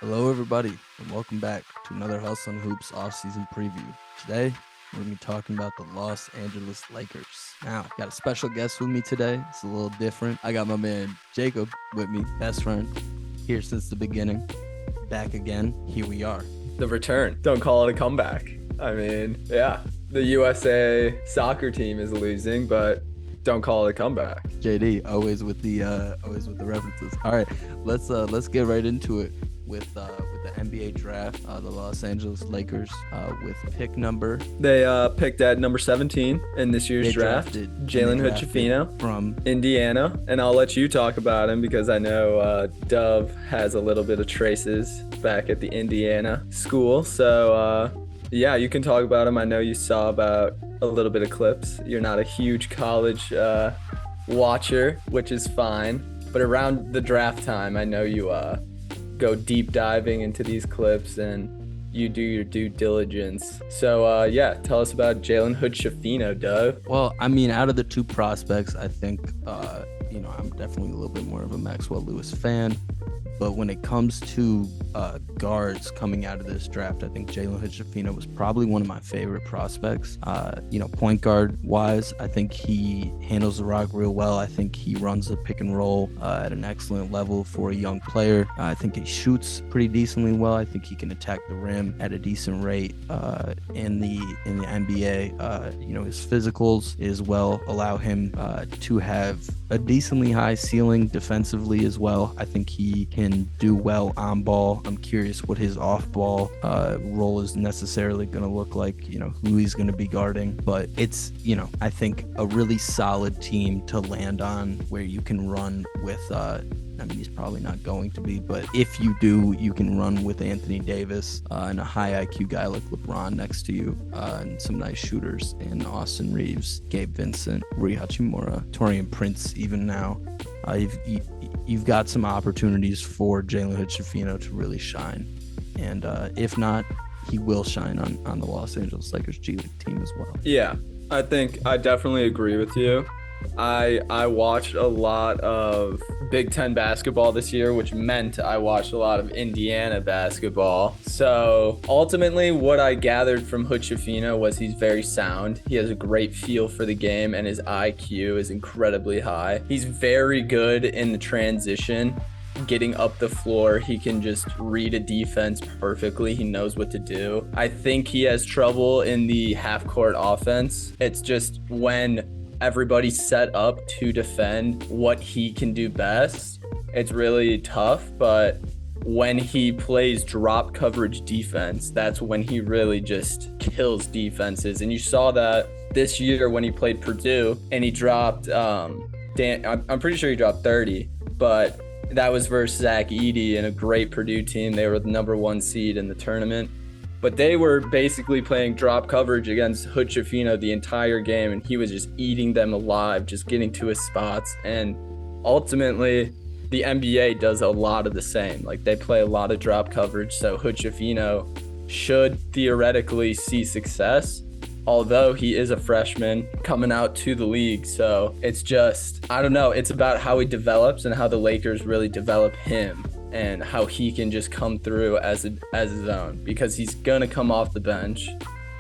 Hello, everybody, and welcome back to another Hustle Hoops off-season preview. Today, we're going to be talking about the Los Angeles Lakers. Now, got a special guest with me today. It's a little different. I got my man Jacob with me, best friend, here since the beginning. Back again. Here we are. The return. Don't call it a comeback. I mean, yeah, the USA soccer team is losing, but don't call it a comeback. JD, always with the references. All right, let's get right into it with the NBA draft. The Los Angeles Lakers with pick number. They picked at number 17 in this year's draft, Jalen Hood-Schifino from Indiana, and I'll let you talk about him because I know Douv has a little bit of traces back at the Indiana school. So yeah, you can talk about him. I know you saw about a little bit of clips. You're not a huge college watcher, which is fine, but around the draft time, I know you go deep diving into these clips and you do your due diligence. So yeah, tell us about Jalen Hood-Schifino, Douv. Well, I mean, out of the two prospects, I think I'm definitely a little bit more of a Maxwell Lewis fan. But when it comes to guards coming out of this draft, I think Jalen Hood-Schifino was probably one of my favorite prospects. Point guard wise, I think he handles the rock real well. I think he runs the pick and roll at an excellent level for a young player. I think he shoots pretty decently well. I think he can attack the rim at a decent rate in the NBA. His physicals as well allow him to have a decently high ceiling defensively as well. I think he can do well on ball. I'm curious what his off ball role is necessarily going to look like, who he's going to be guarding. But it's, I think a really solid team to land on where you can run with, he's probably not going to be, but if you do, you can run with Anthony Davis and a high IQ guy like LeBron next to you, and some nice shooters in Austin Reeves, Gabe Vincent, Rui Hachimura, Taurean Prince. Even now, you've got some opportunities for Jalen Hood-Schifino to really shine, and if not, he will shine on the Los Angeles Lakers G League team as well. Yeah, I think I definitely agree with you. I watched a lot of Big Ten basketball this year, which meant I watched a lot of Indiana basketball. So ultimately, what I gathered from Hood-Schifino was he's very sound. He has a great feel for the game, and his IQ is incredibly high. He's very good in the transition, getting up the floor. He can just read a defense perfectly. He knows what to do. I think he has trouble in the half-court offense. It's just when everybody's set up to defend what he can do best, it's really tough. But when he plays drop coverage defense, that's when he really just kills defenses. And you saw that this year when he played Purdue and he dropped I'm pretty sure he dropped 30, but that was versus Zach Edey and a great Purdue team. They were the number 1 seed in the tournament. But they were basically playing drop coverage against Hood-Schifino the entire game, and he was just eating them alive, just getting to his spots. And ultimately, the NBA does a lot of the same. Like, they play a lot of drop coverage, so Hood-Schifino should theoretically see success, although he is a freshman coming out to the league. So it's just, I don't know, it's about how he develops and how the Lakers really develop him, and how he can just come through as his own, because he's gonna come off the bench,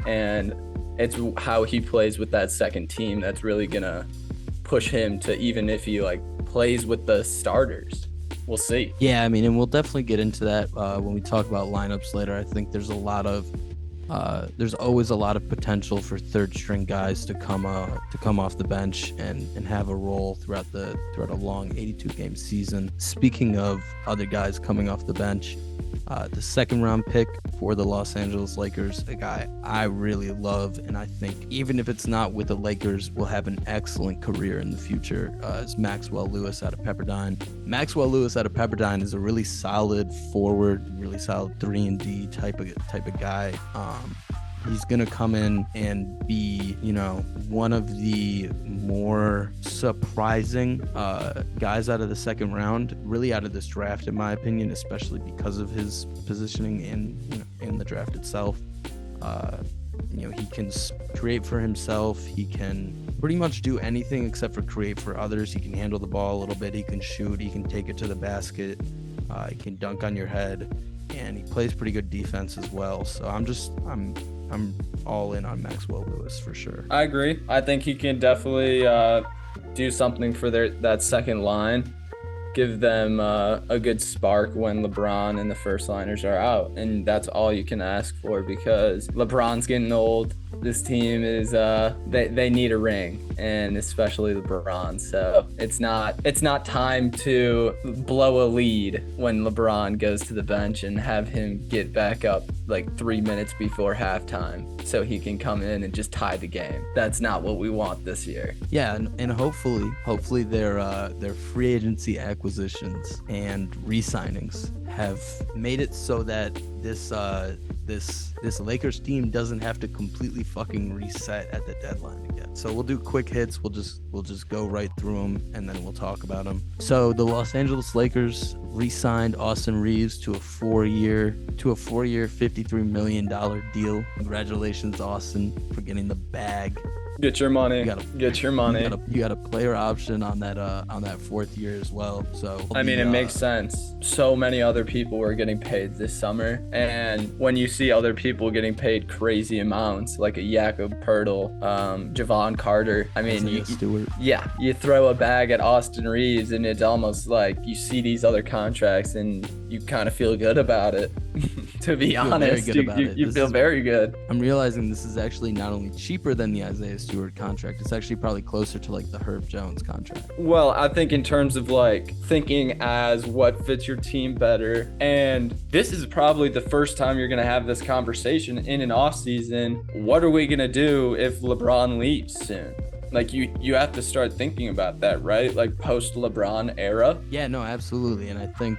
and it's how he plays with that second team that's really gonna push him to, even if he plays with the starters. We'll see. Yeah, I mean, and we'll definitely get into that when we talk about lineups later. I think there's always a lot of potential for third string guys to come off the bench and have a role throughout a long 82 game season. Speaking of other guys coming off the bench, the second round pick for the Los Angeles Lakers, a guy I really love, and I think even if it's not with the Lakers, will have an excellent career in the future, is Maxwell Lewis out of Pepperdine. Maxwell Lewis out of Pepperdine is a really solid forward, really solid 3-and-D type of guy. He's going to come in and be, one of the more surprising guys out of the second round, really out of this draft, in my opinion, especially because of his positioning in the draft itself. He can create for himself. He can pretty much do anything except for create for others. He can handle the ball a little bit. He can shoot. He can take it to the basket. He can dunk on your head. and he plays pretty good defense as well. So I'm all in on Maxwell Lewis for sure. I agree. I think he can definitely do something for that second line, give them a good spark when LeBron and the first liners are out. And that's all you can ask for, because LeBron's getting old. This team is they need a ring, and especially LeBron. So it's not time to blow a lead when LeBron goes to the bench and have him get back up like 3 minutes before halftime so he can come in and just tie the game. That's not what we want this year. Yeah, and hopefully their free agency acquisitions and re-signings have made it so that this Lakers team doesn't have to completely fucking reset at the deadline again. So we'll do quick hits. We'll just go right through them, and then we'll talk about them. So the Los Angeles Lakers re-signed Austin Reeves to a four-year $53 million deal. Congratulations, Austin, for getting the bag. Get your money. Get your money. You got a player option on that fourth year as well. So I mean, it makes sense. So many other people were getting paid this summer, and when you see other people getting paid crazy amounts, like a Jakob Poeltl, Javon Carter, I mean, you throw a bag at Austin Reeves, and it's almost like you see these other contracts and you kind of feel good about it. To be honest, you feel very good. I'm realizing this is actually not only cheaper than the Isaiah Stewart contract, it's actually probably closer to like the Herb Jones contract. Well, I think in terms of like thinking as what fits your team better, and this is probably the first time you're going to have this conversation in an off season. What are we going to do if LeBron leaves soon? Like you have to start thinking about that, right? Like post LeBron era. Yeah, no, absolutely. And I think,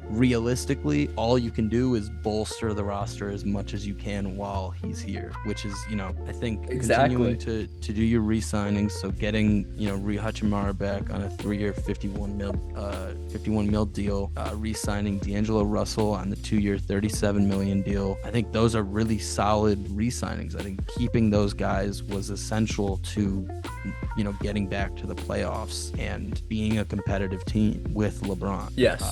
realistically, all you can do is bolster the roster as much as you can while he's here, which is, I think continuing to do your re-signings. So getting, Rui Hachimura back on a 3-year $51 mil deal, re-signing D'Angelo Russell on the 2-year $37 million deal. I think those are really solid re-signings. I think keeping those guys was essential to getting back to the playoffs and being a competitive team with LeBron. Yes.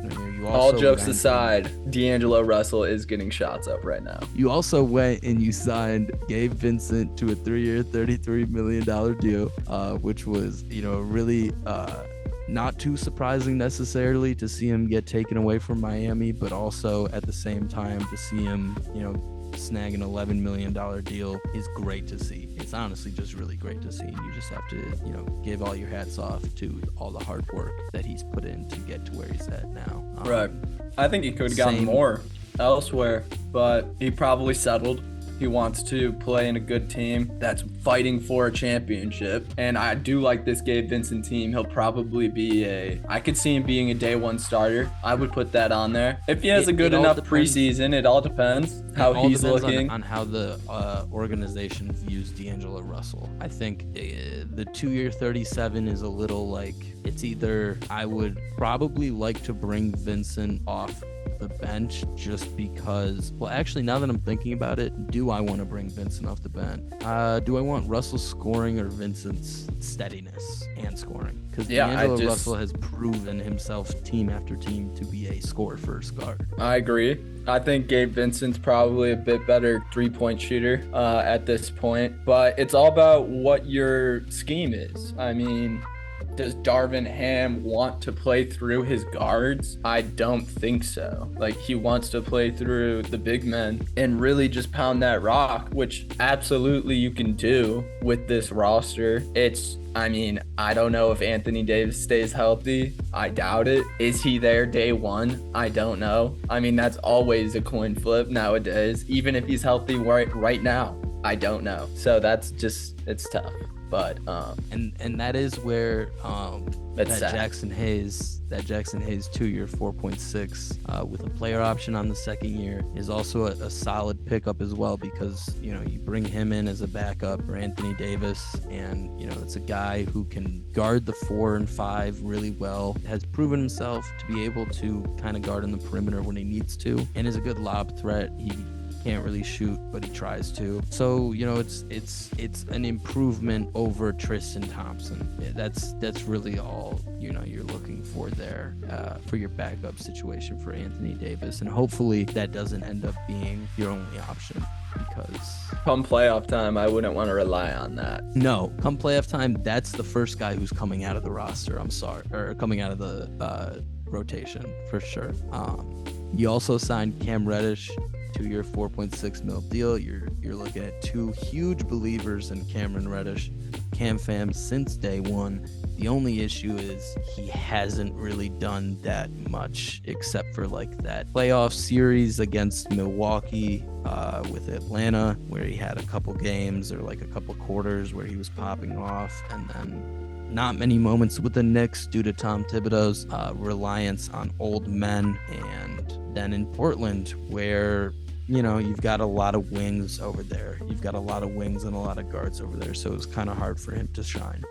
You also all jokes aside, D'Angelo Russell is getting shots up right now. You also went and you signed Gabe Vincent to a 3-year, $33 million deal, which was, really not too surprising necessarily to see him get taken away from Miami, but also at the same time to see him, snag an $11 million deal is great to see. It's honestly just really great to see. And you just have to, give all your hats off to all the hard work that he's put in to get to where he's at now. Right. I think he could have gotten more elsewhere, but he probably settled. He wants to play in a good team that's fighting for a championship. And I do like this Gabe Vincent team. He'll probably I could see him being a day one starter. I would put that on there. If he has a good enough preseason, it all depends how he's looking. On how the organization views D'Angelo Russell. I think the 2-year 37 is a little like, it's either I would probably like to bring Vincent off the bench just because, well, actually, now that I'm thinking about it, do I want to bring Vincent off the bench? Do I want Russell's scoring or Vincent's steadiness and scoring? Because D'Angelo Russell has proven himself team after team to be a score-first guard. I agree. I think Gabe Vincent's probably a bit better three-point shooter at this point, but it's all about what your scheme is. I mean, does Darvin Ham want to play through his guards? I don't think so. Like, he wants to play through the big men and really just pound that rock, which absolutely you can do with this roster. I don't know if Anthony Davis stays healthy. I doubt it. Is he there day one? I don't know. That's always a coin flip nowadays. Even if he's healthy right now, I don't know. So it's tough. But and that is where Jackson Hayes 2-year 4.6 with a player option on the second year is also a solid pickup as well, because you bring him in as a backup for Anthony Davis, and it's a guy who can guard the 4 and 5 really well, has proven himself to be able to kind of guard on the perimeter when he needs to, and is a good lob threat. can't really shoot, but he tries to. So, you know, it's an improvement over Tristan Thompson. That's really all, you know, you're looking for there for your backup situation for Anthony Davis. And hopefully that doesn't end up being your only option, because come playoff time, I wouldn't want to rely on that. No, come playoff time, that's the first guy who's coming out of the roster. I'm sorry, or coming out of the rotation for sure. You also signed Cam Reddish, 2-year, $4.6 million deal. You're looking at two huge believers in Cameron Reddish, Cam fam since day one. The only issue is he hasn't really done that much except for like that playoff series against Milwaukee with Atlanta, where he had a couple games or like a couple quarters where he was popping off, and then not many moments with the Knicks due to Tom Thibodeau's reliance on old men. And then in Portland, where, you know, you've got a lot of wings over there. You've got a lot of wings and a lot of guards over there, so it's kind of hard for him to shine.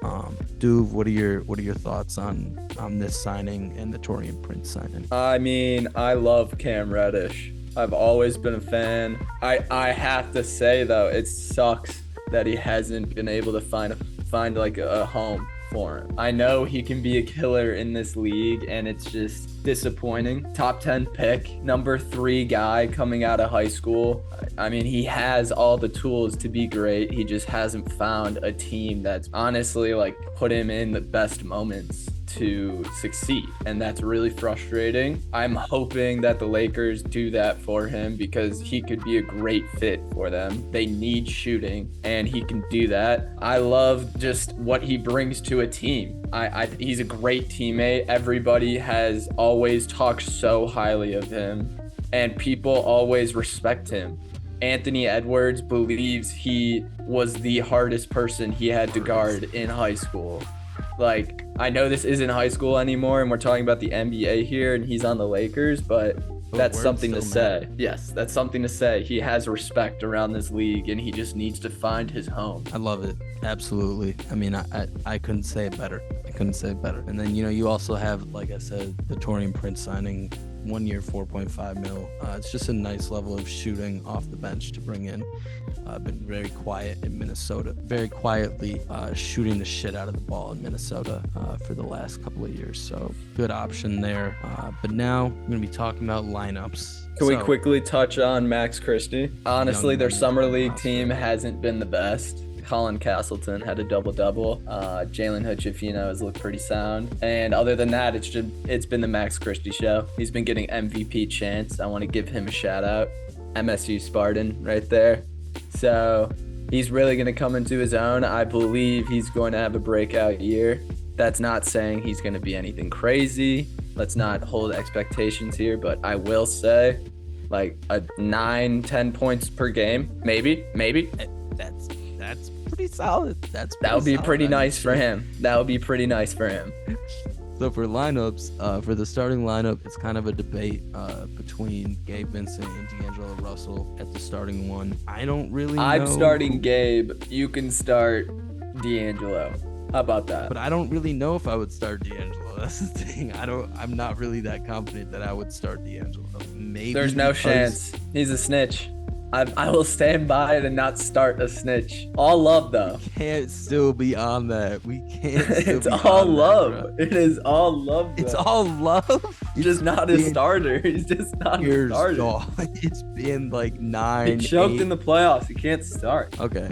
Douv, what are your thoughts on this signing and the Taurean Prince signing? I mean, I love Cam Reddish. I've always been a fan. I have to say though, it sucks that he hasn't been able to find like a home for him. I know he can be a killer in this league, and it's just disappointing. Top 10 pick, number 3 guy coming out of high school. I mean, he has all the tools to be great. He just hasn't found a team that's honestly like put him in the best moments to succeed, and that's really frustrating. I'm hoping that the Lakers do that for him, because he could be a great fit for them. They need shooting, and he can do that. I love just what he brings to a team. He's a great teammate. Everybody has always talked so highly of him, and people always respect him. Anthony Edwards believes he was the hardest person he had to guard in high school. Like, I know this isn't high school anymore, and we're talking about the NBA here, and he's on the Lakers, but that's something to say. Yes, that's something to say. He has respect around this league, and he just needs to find his home. I love it. Absolutely. I mean, I couldn't say it better. And then, you know, you also have, like I said, the Taurean Prince signing, 1 year, $4.5 million. It's just a nice level of shooting off the bench to bring in. Been very quiet in Minnesota, very quietly shooting the shit out of the ball in Minnesota for the last couple of years. So good option there. But now we're going to be talking about lineups. Can we quickly touch on Max Christie? Honestly, their summer league team hasn't been the best. Colin Castleton had a double-double. Jalen Hood-Schifino has looked pretty sound. And other than that, it's been the Max Christie show. He's been getting MVP chants. I want to give him a shout-out. MSU Spartan right there. So he's really going to come into his own. I believe he's going to have a breakout year. That's not saying he's going to be anything crazy. Let's not hold expectations here, but I will say like a 9-10 points per game. Maybe. That's pretty solid. That would be pretty nice for him. So for lineups, for the starting lineup, it's kind of a debate between Gabe Vincent and D'Angelo Russell at the starting one. I don't really know. I'm starting Gabe. You can start D'Angelo. How about that? But I don't really know if I would start D'Angelo. That's the thing. I'm not really that confident that I would start D'Angelo. Maybe there's no chance. He's a snitch. I will stand by it and not start a snitch. All love, though. Can't still be on that. We can't. It's all love. It is all love. Bro. It's all love. He's just not a starter. He's just not a starter. It's been like 9. He choked in the playoffs. He can't start. Okay.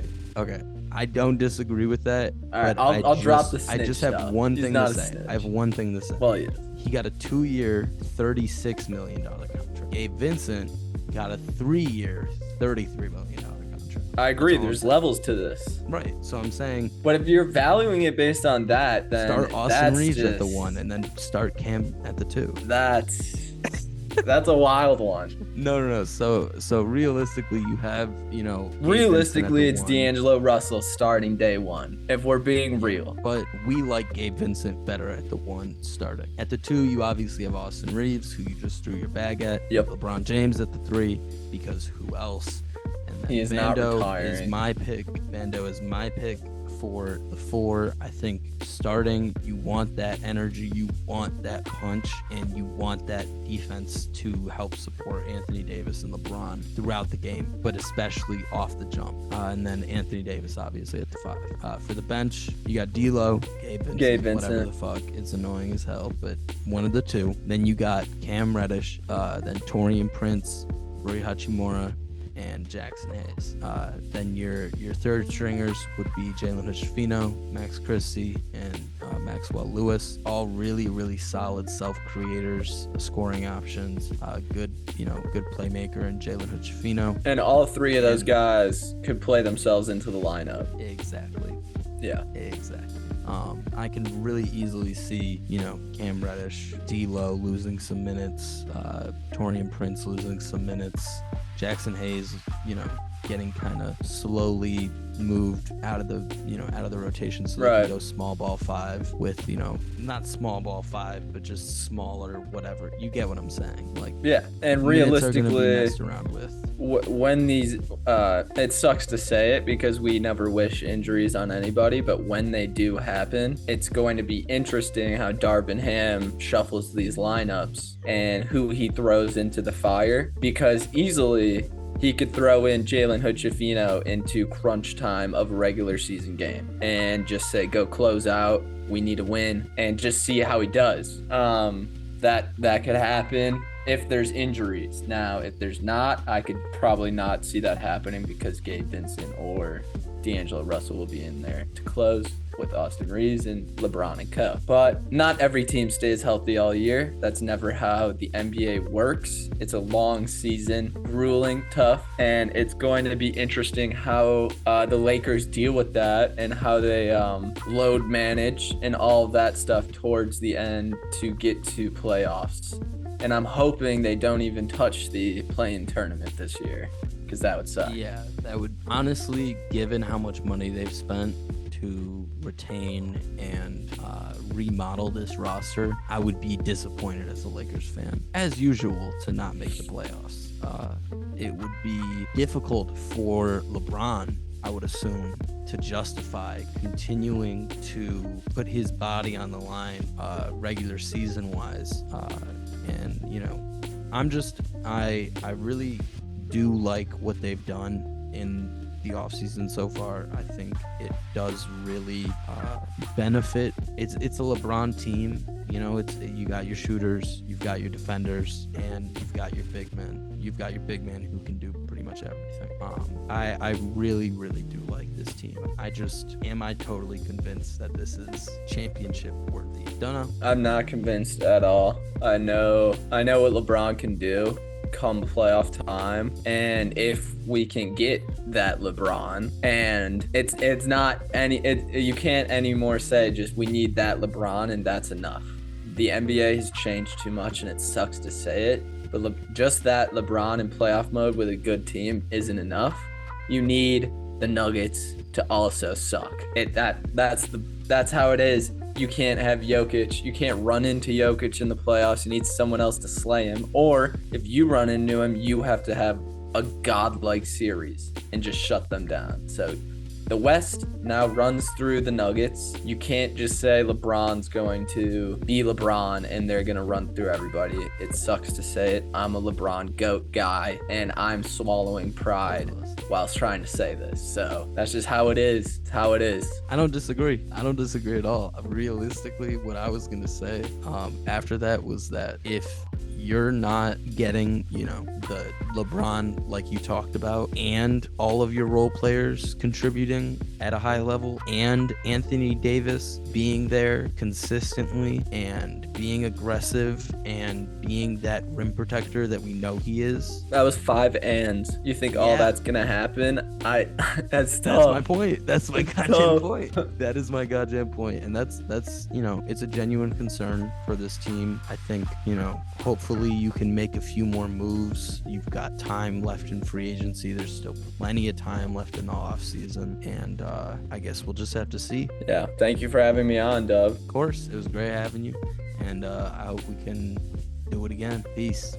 I don't disagree with that. All right, I'll drop the snitch. I just have one thing to say. I have one thing to say. Well, yeah. He got a 2-year, $36 million contract. Gabe Vincent got a 3-year, $33 million contract. I agree. There's levels to this. Right. So I'm saying. But if you're valuing it based on that, then start Austin Reeves at the 1 and then start Cam at the 2. That's a wild one. No. So realistically, you have, realistically, it's D'Angelo Russell starting day 1, if we're being real. But we like Gabe Vincent better at the 1 starting. At the 2, you obviously have Austin Reeves, who you just threw your bag at. Yep. LeBron James at the 3, because who else? And then he is not retiring. Vando is my pick for the four. I think starting, you want that energy, you want that punch, and you want that defense to help support Anthony Davis and LeBron throughout the game, but especially off the jump. And then Anthony Davis, obviously, at the five. For the bench, you got D'Lo, Gabe Vincent, whatever the fuck. It's annoying as hell, but one of the two. Then you got Cam Reddish, then Taurean Prince, Rui Hachimura, and Jackson Hayes. Then your third stringers would be Jalen Hood-Schifino, Max Christie, and Maxwell Lewis. All really, really solid self-creators, scoring options. Good playmaker in Jalen Hood-Schifino. And all three of those guys could play themselves into the lineup. Exactly. Yeah. Exactly. I can really easily see, Cam Reddish, D'Lo losing some minutes, Taurean Prince losing some minutes, Jackson Hayes, getting kind of slowly moved out of the rotation so they can go small ball five with, not small ball five, but just smaller, whatever. You get what I'm saying? Like, yeah, and realistically, messed around with. When these, it sucks to say it because we never wish injuries on anybody, but when they do happen, it's going to be interesting how Darvin Ham shuffles these lineups and who he throws into the fire, because easily he could throw in Jalen Hood-Schifino into crunch time of a regular season game and just say, go close out. We need a win, and just see how he does. That could happen if there's injuries. Now, if there's not, I could probably not see that happening because Gabe Vincent or D'Angelo Russell will be in there to close with Austin Reeves and LeBron and co. But not every team stays healthy all year. That's never how the NBA works. It's a long season, grueling, tough, and it's going to be interesting how the Lakers deal with that and how they load manage and all of that stuff towards the end to get to playoffs. And I'm hoping they don't even touch the play-in tournament this year, because that would suck. Yeah, that would, honestly, given how much money they've spent to retain and remodel this roster, I would be disappointed as a Lakers fan, as usual, to not make the playoffs. It would be difficult for LeBron, I would assume, to justify continuing to put his body on the line regular season wise. And I really do like what they've done in the offseason so far. I think it does really benefit. It's a LeBron team. You got your shooters, you've got your defenders, and you've got your big men. You've got your big man who can do pretty much everything. I really, really do like this team. Am I totally convinced that this is championship worthy? Don't know. I'm not convinced at all. I know what LeBron can do come playoff time, and if we can get that LeBron, and it's not you can't anymore say just we need that LeBron and that's enough. The NBA has changed too much, and it sucks to say it, but just that LeBron in playoff mode with a good team isn't enough. You need the Nuggets to also suck. That's how it is. You can't have Jokic. You can't run into Jokic in the playoffs. You need someone else to slay him. Or if you run into him, you have to have a godlike series and just shut them down. So the West now runs through the Nuggets. You can't just say LeBron's going to be LeBron and they're going to run through everybody. It sucks to say it. I'm a LeBron GOAT guy, and I'm swallowing pride whilst trying to say this. So that's just how it is. It's how it is. I don't disagree at all. Realistically, what I was going to say after that was that if you're not getting, the LeBron like you talked about, and all of your role players contributing at a high level, and Anthony Davis being there consistently and being aggressive and being that rim protector that we know he is. That was 5 ands. You think all that's gonna happen? That's tough. That's my point. That's my goddamn point. That is my goddamn point. And that's it's a genuine concern for this team. I think, hopefully you can make a few more moves. You've got time left in free agency. There's still plenty of time left in the off season, and I guess we'll just have to see. Yeah, thank you for having me on, Douv. Of course, it was great having you, and I hope we can do it again. Peace.